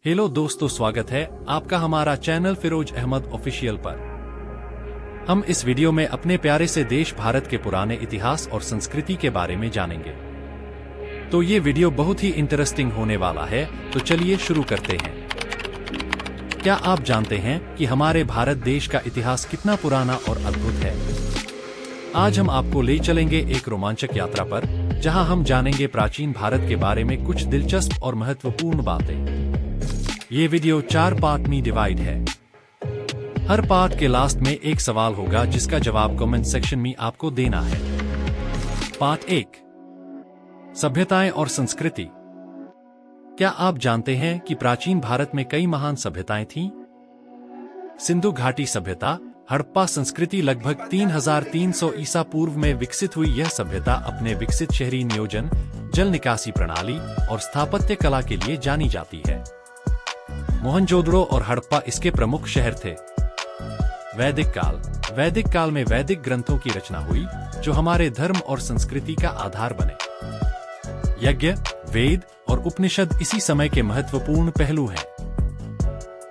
Hello दोस्तों, स्वागत है आपका हमारा चैनल फिरोज अहमद ऑफिशियल पर। हम इस वीडियो में अपने प्यारे से देश भारत के पुराने इतिहास और संस्कृति के बारे में जानेंगे। तो ये वीडियो बहुत ही इंटरेस्टिंग होने वाला है, तो चलिए शुरू करते हैं। क्या आप जानते हैं कि हमारे भारत देश का इतिहास कितना पुराना और अद्भुत है? आज हम आपको ले चलेंगे एक रोमांचक यात्रा पर, जहां हम जानेंगे प्राचीन भारत के बारे में कुछ दिलचस्प और महत्वपूर्ण बातें। ये वीडियो 4 पार्ट में डिवाइड है। हर पार्ट के लास्ट में एक सवाल होगा जिसका जवाब कमेंट सेक्शन में आपको देना है। पार्ट 1, सभ्यताएं और संस्कृति। क्या आप जानते हैं कि प्राचीन भारत में कई महान सभ्यताएं थीं? सिंधु घाटी सभ्यता, हड़प्पा संस्कृति लगभग 3300 ईसा पूर्व में विकसित हुई। यह सभ्यता अपने विकसित शहरी नियोजन, जल निकासी प्रणाली और स्थापत्य कला के लिए जानी जाती है। मोहनजोदड़ो और हड़प्पा इसके प्रमुख शहर थे। वैदिक काल में वैदिक ग्रंथों की रचना हुई, जो हमारे धर्म और संस्कृति का आधार बने। यज्ञ, वेद और उपनिषद इसी समय के महत्वपूर्ण पहलू हैं।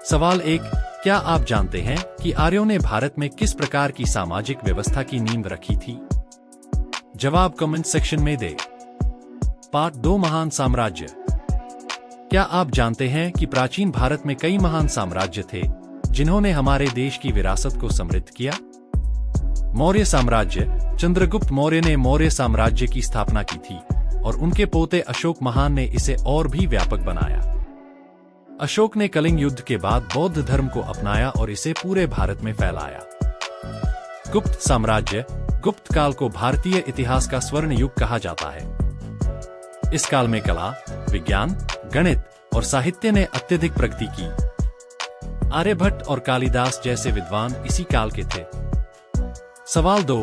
सवाल 1, क्या आप जानते हैं कि आर्यों ने भारत में किस प्रकार की सामाजिक व्यवस्था की नींव रखी थी? जवाब कमेंट सेक्शन में दें। पार्ट 2, महान साम्राज्य। क्या आप जानते हैं कि प्राचीन भारत में कई महान साम्राज्य थे, जिन्होंने हमारे देश की विरासत को समृद्ध किया? मौर्य साम्राज्य। चंद्रगुप्त मौर्य ने मौर्य साम्राज्य की स्थापना की थी और उनके पोते अशोक महान ने इसे और भी व्यापक बनाया। अशोक ने कलिंग युद्ध के बाद बौद्ध धर्म को अपनाया और इसे पूरे भारत में फैलाया। गुप्त साम्राज्य। गुप्त काल को भारतीय इतिहास का स्वर्ण युग कहा जाता है। इस काल में कला, विज्ञान, गणित और साहित्य ने अत्यधिक प्रगति की। आर्यभट्ट और कालिदास जैसे विद्वान इसी काल के थे। सवाल 2,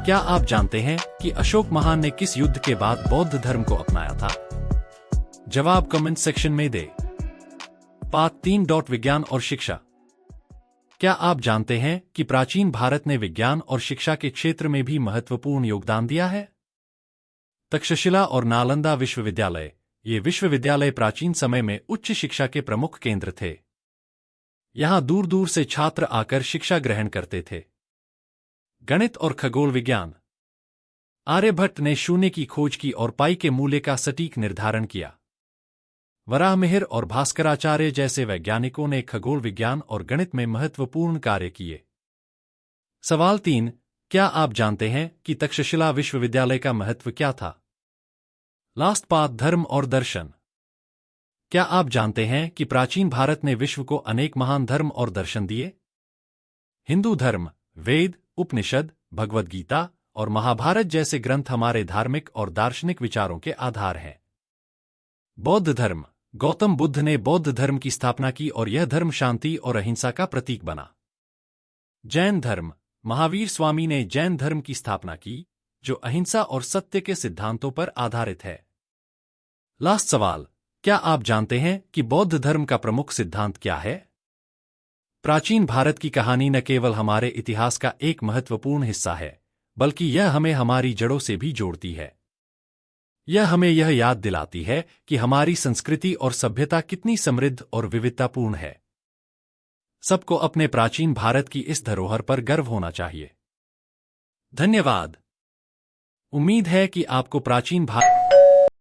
क्या आप जानते हैं कि अशोक महान ने किस युद्ध के बाद बौद्ध धर्म को अपनाया था? जवाब कमेंट सेक्शन में दें। पार्ट 3, विज्ञान और शिक्षा। क्या आप जानते हैं कि प्राचीन भारत ने विज्ञान और शिक्षा के क्षेत्र में भी महत्वपूर्ण योगदान दिया है? तक्षशिला और नालंदा विश्वविद्यालय। ये विश्वविद्यालय प्राचीन समय में उच्च शिक्षा के प्रमुख केंद्र थे। यहाँ दूर दूर से छात्र आकर शिक्षा ग्रहण करते थे। गणित और खगोल विज्ञान। आर्यभट्ट ने शून्य की खोज की और पाई के मूल्य का सटीक निर्धारण किया। वराहमिहिर और भास्कराचार्य जैसे वैज्ञानिकों ने खगोल विज्ञान और गणित में महत्वपूर्ण कार्य किए। सवाल 3, क्या आप जानते हैं कि तक्षशिला विश्वविद्यालय का महत्व क्या था? लास्ट पार्ट, धर्म और दर्शन। क्या आप जानते हैं कि प्राचीन भारत ने विश्व को अनेक महान धर्म और दर्शन दिए? हिंदू धर्म, वेद, उपनिषद, भगवद गीता और महाभारत जैसे ग्रंथ हमारे धार्मिक और दार्शनिक विचारों के आधार हैं। बौद्ध धर्म। गौतम बुद्ध ने बौद्ध धर्म की स्थापना की और यह धर्म शांति और अहिंसा का प्रतीक बना। जैन धर्म। महावीर स्वामी ने जैन धर्म की स्थापना की, जो अहिंसा और सत्य के सिद्धांतों पर आधारित है। लास्ट सवाल, क्या आप जानते हैं कि बौद्ध धर्म का प्रमुख सिद्धांत क्या है? प्राचीन भारत की कहानी न केवल हमारे इतिहास का एक महत्वपूर्ण हिस्सा है, बल्कि यह हमें हमारी जड़ों से भी जोड़ती है। यह हमें यह याद दिलाती है कि हमारी संस्कृति और सभ्यता कितनी समृद्ध और विविधतापूर्ण है। सबको अपने प्राचीन भारत की इस धरोहर पर गर्व होना चाहिए। धन्यवाद। उम्मीद है कि आपको प्राचीन भारत